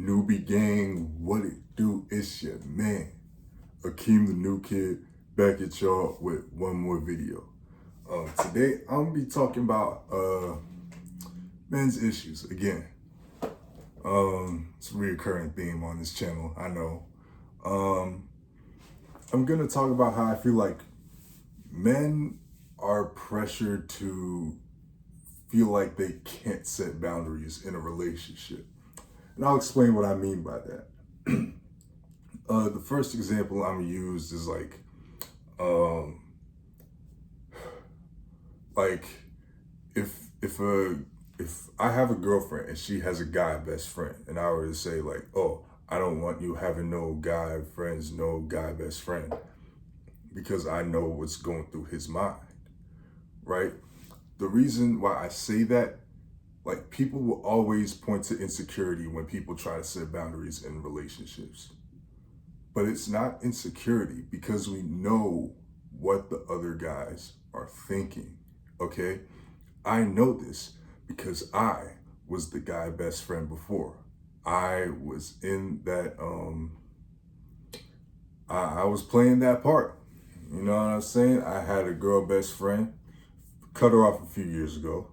Newbie gang, what it do? It's your man, Akeem the New Kid, back at y'all with one more video. Today I'm gonna be talking about men's issues again. It's a reoccurring theme on this channel, I know. I'm gonna talk about how I feel like men are pressured to feel like they can't set boundaries in a relationship. And I'll explain what I mean by that. The first example I'm gonna use is like if I have a girlfriend and she has a guy best friend, and I were to say like, oh, I don't want you having no guy friends, no guy best friend, because I know what's going through his mind, right? The reason why I say that, like, people will always point to insecurity when people try to set boundaries in relationships. But it's not insecurity because we know what the other guys are thinking, okay? I know this because I was the guy best friend before. I was in that, I was playing that part. You know what I'm saying? I had a girl best friend, cut her off a few years ago.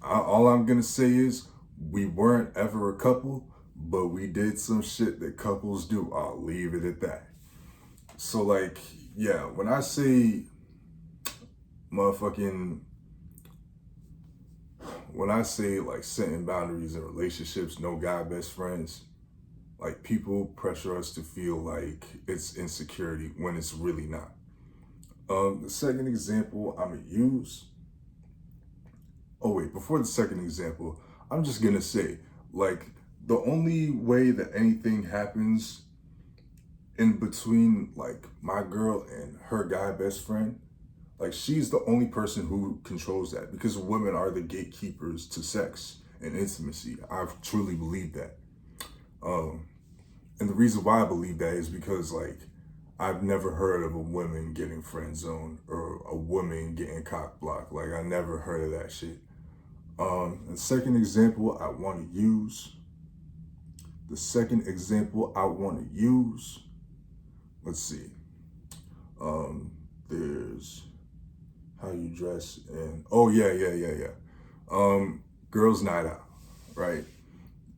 All I'm gonna say is we weren't ever a couple, but we did some shit that couples do. I'll leave it at that. So like, yeah, when I say motherfucking, when I say like setting boundaries in relationships, no guy best friends, like people pressure us to feel like it's insecurity when it's really not. The second example I'm gonna use, oh wait, before the second example, I'm just gonna say, like, the only way that anything happens in between like my girl and her guy best friend, like, she's the only person who controls that, because women are the gatekeepers to sex and intimacy. I truly believe that. And the reason why I believe that is because, like, I've never heard of a woman getting friend zoned or a woman getting cock blocked. Like, I never heard of that shit. The second example I want to use, let's see. There's how you dress and, oh yeah. Girls' night out, right?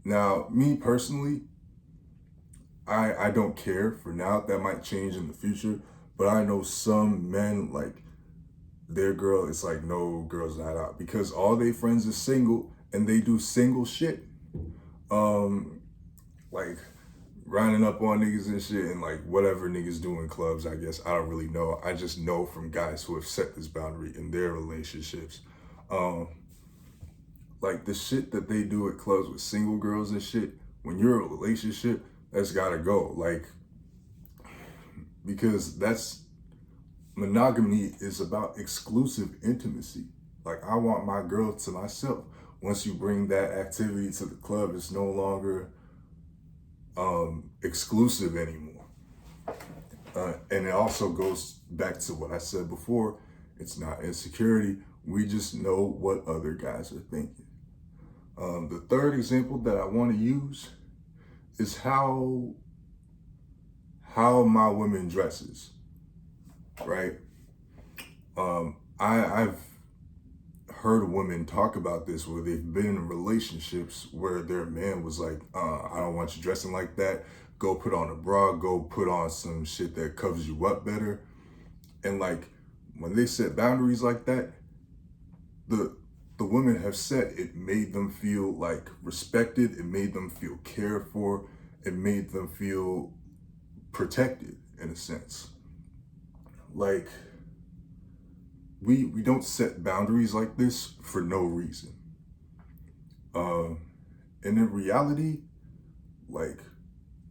Now, me personally, I don't care for now. That might change in the future, but I know some men, like, their girl, it's like, no, girls night out, because all their friends are single and they do single shit. Like rounding up on niggas and shit, and like whatever niggas do in clubs, I guess. I don't really know. I just know from guys who have set this boundary in their relationships. Like the shit that they do at clubs with single girls and shit, when you're in a relationship, that's gotta go. Like, because monogamy is about exclusive intimacy. Like, I want my girl to myself. Once you bring that activity to the club, it's no longer exclusive anymore. And it also goes back to what I said before. It's not insecurity. We just know what other guys are thinking. The third example that I want to use is how my woman dresses, right? I've heard women talk about this where they've been in relationships where their man was like, I don't want you dressing like that. Go put on a bra, go put on some shit that covers you up better. And like, when they set boundaries like that, the women have said it made them feel like respected, it made them feel cared for, it made them feel protected in a sense. Like, we don't set boundaries like this for no reason. And in reality, like,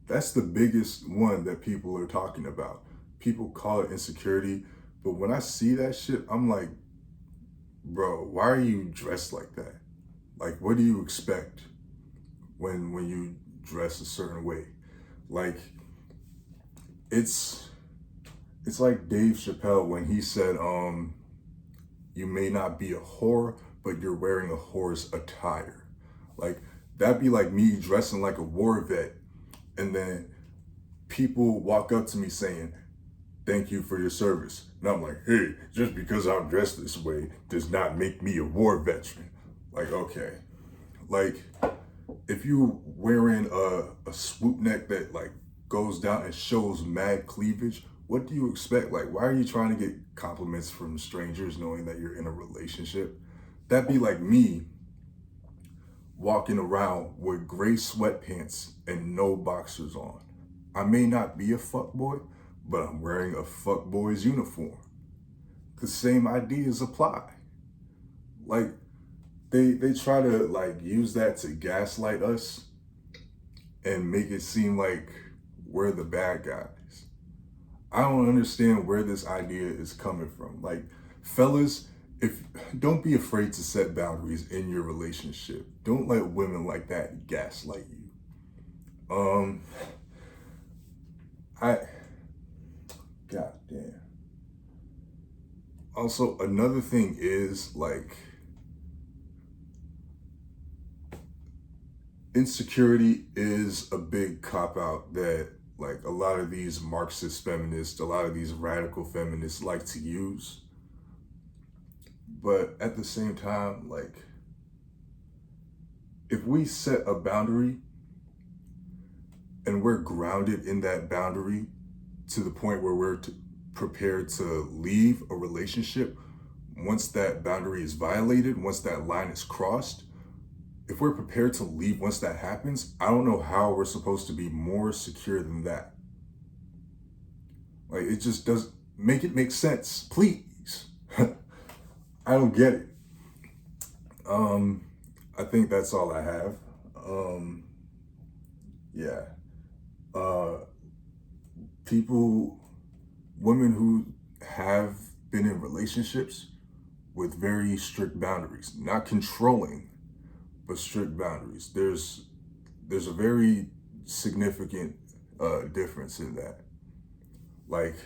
that's the biggest one that people are talking about. People call it insecurity, but when I see that shit, I'm like, bro, why are you dressed like that? Like, what do you expect when you dress a certain way? Like, it's like Dave Chappelle when he said, you may not be a whore, but you're wearing a whore's attire. Like, That'd be like me dressing like a war vet, and then people walk up to me saying, "Thank you for your service." And I'm like, "Hey, just because I'm dressed this way does not make me a war veteran." Like, okay. Like, if you wearing a swoop neck that like goes down and shows mad cleavage, what do you expect? Like, why are you trying to get compliments from strangers knowing that you're in a relationship? That'd be like me walking around with gray sweatpants and no boxers on. I may not be a fuckboy, but I'm wearing a fuckboy's uniform. The same ideas apply. Like, they try to like use that to gaslight us and make it seem like we're the bad guys. I don't understand where this idea is coming from. Like, fellas, if don't be afraid to set boundaries in your relationship. Don't let women like that gaslight you. I God damn. Also, another thing is like insecurity is a big cop out that like a lot of these Marxist feminists, a lot of these radical feminists like to use. But at the same time, like, if we set a boundary and we're grounded in that boundary to the point where we're prepared to leave a relationship once that boundary is violated, once that line is crossed, if we're prepared to leave once that happens, I don't know how we're supposed to be more secure than that. Like, it just does make sense, please. I don't get it. I think that's all I have. Yeah. People, women who have been in relationships with very strict boundaries, not controlling, but strict boundaries. There's a very significant difference in that. Like,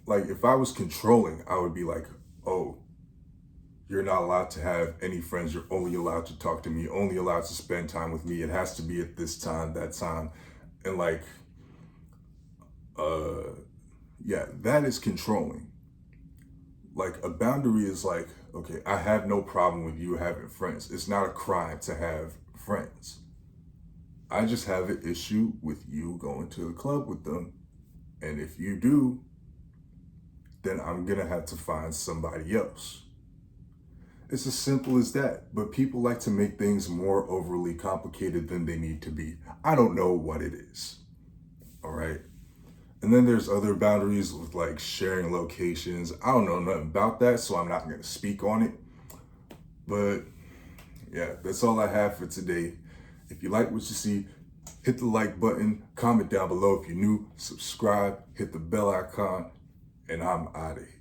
like if I was controlling, I would be like, "Oh, you're not allowed to have any friends. You're only allowed to talk to me, only allowed to spend time with me. It has to be at this time, that time." And like, yeah, that is controlling. Like, a boundary is like, okay, I have no problem with you having friends. It's not a crime to have friends. I just have an issue with you going to the club with them. And if you do, then I'm gonna have to find somebody else. It's as simple as that. But people like to make things more overly complicated than they need to be. I don't know what it is. All right. And then there's other boundaries with like sharing locations. I don't know nothing about that, so I'm not going to speak on it. But yeah, that's all I have for today. If you like what you see, hit the like button, comment down below if you're new, subscribe, hit the bell icon, and I'm out of here.